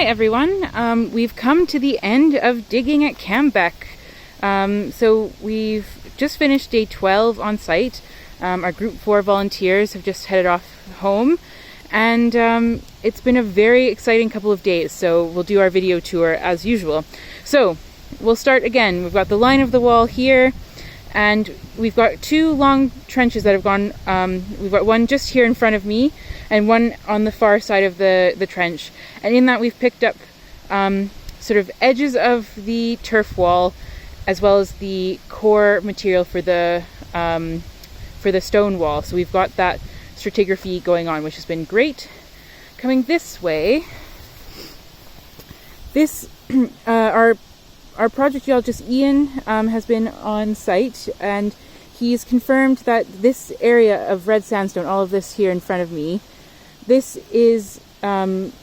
Hi everyone, we've come to the end of digging at Cambeck. So we've just finished day 12 on site. Our group 4 volunteers have just headed off home, and it's been a very exciting couple of days, so we'll do our video tour as usual. So we'll start again. We've got the line of the wall here, and we've got 2 long trenches that have gone, we've got one just here in front of me and one on the far side of the trench. And in that we've picked up sort of edges of the turf wall, as well as the core material for the stone wall. So we've got that stratigraphy going on, which has been great. Coming this way, this our project geologist Ian has been on site, and he's confirmed that this area of red sandstone, all of this here in front of me, this is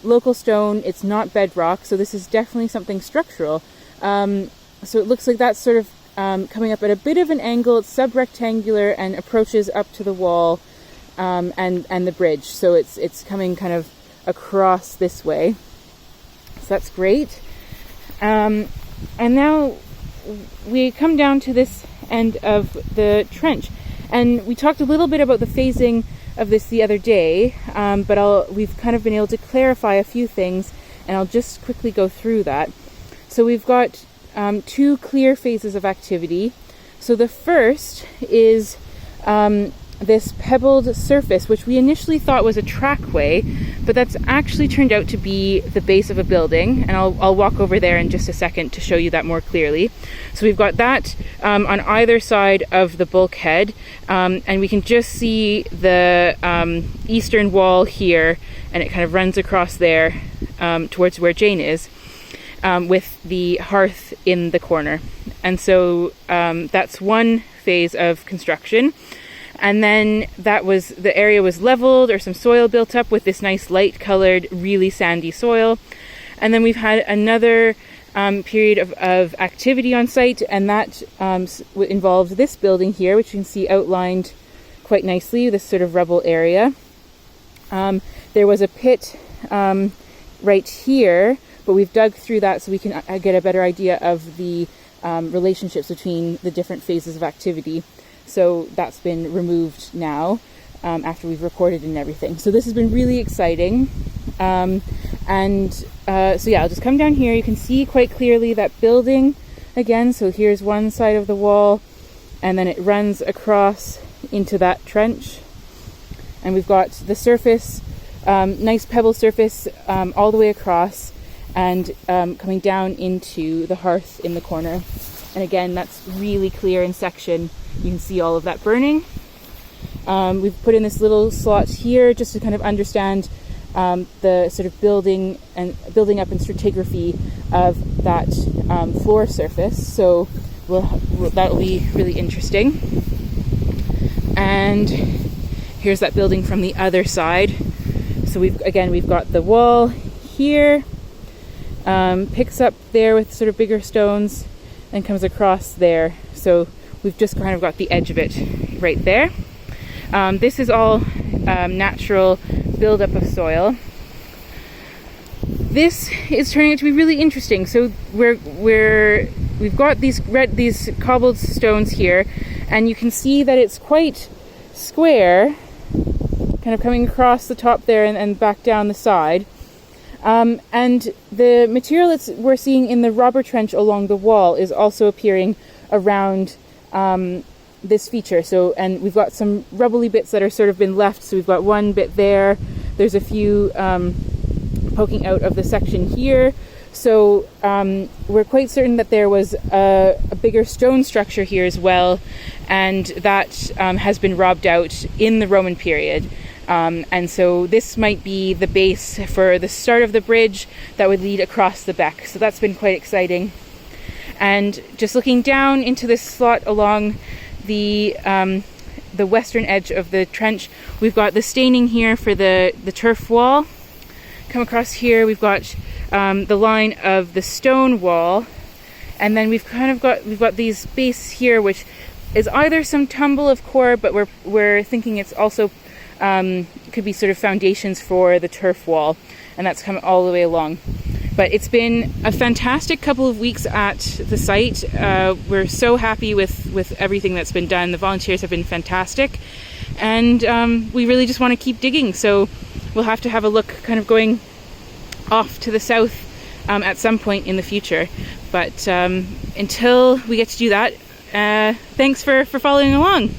local stone. It's not bedrock, so this is definitely something structural. So it looks like that's sort of coming up at a bit of an angle. It's sub-rectangular and approaches up to the wall and the bridge. So it's coming kind of across this way. So that's great. And now we come down to this end of the trench, and we talked a little bit about the phasing of this the other day, but we've kind of been able to clarify a few things, and I'll just quickly go through that. So we've got 2 clear phases of activity. So the first is this pebbled surface, which we initially thought was a trackway, but that's actually turned out to be the base of a building, and I'll walk over there in just a second to show you that more clearly. So we've got that on either side of the bulkhead, and we can just see the eastern wall here, and it kind of runs across there towards where Jane is, with the hearth in the corner. And so that's one phase of construction. And then the area was leveled, or some soil built up with this nice light colored, really sandy soil. And then we've had another period of activity on site, and that involved this building here, which you can see outlined quite nicely, this sort of rubble area. There was a pit right here, but we've dug through that so we can get a better idea of the relationships between the different phases of activity. So that's been removed now after we've recorded and everything. So this has been really exciting. So yeah, I'll just come down here. You can see quite clearly that building again. So here's one side of the wall, and then it runs across into that trench. And we've got the surface, nice pebble surface all the way across, and coming down into the hearth in the corner. And again, that's really clear in section. You can see all of that burning. We've put in this little slot here just to kind of understand the sort of building up and stratigraphy of that floor surface. So that'll be really interesting. And here's that building from the other side. So we've got the wall here, picks up there with sort of bigger stones, and comes across there. So we've just kind of got the edge of it right there. This is all natural buildup of soil. This is turning out to be really interesting. So we've got these cobbled stones here, and you can see that it's quite square, kind of coming across the top there and back down the side. And the material we're seeing in the robber trench along the wall is also appearing around this feature. So, and we've got some rubbly bits that are sort of been left. So we've got one bit there. There's a few poking out of the section here. So we're quite certain that there was a bigger stone structure here as well, and that has been robbed out in the Roman period. And so this might be the base for the start of the bridge that would lead across the beck. So that's been quite exciting. And just looking down into this slot along the western edge of the trench, we've got the staining here for the turf wall. Come across here, we've got the line of the stone wall, and then we've got these base here, which is either some tumble of core, but we're thinking it's also could be sort of foundations for the turf wall, and that's come all the way along. But it's been a fantastic couple of weeks at the site. We're so happy with everything that's been done. The volunteers have been fantastic, and we really just want to keep digging. So we'll have to have a look kind of going off to the south at some point in the future. But until we get to do that, thanks for following along.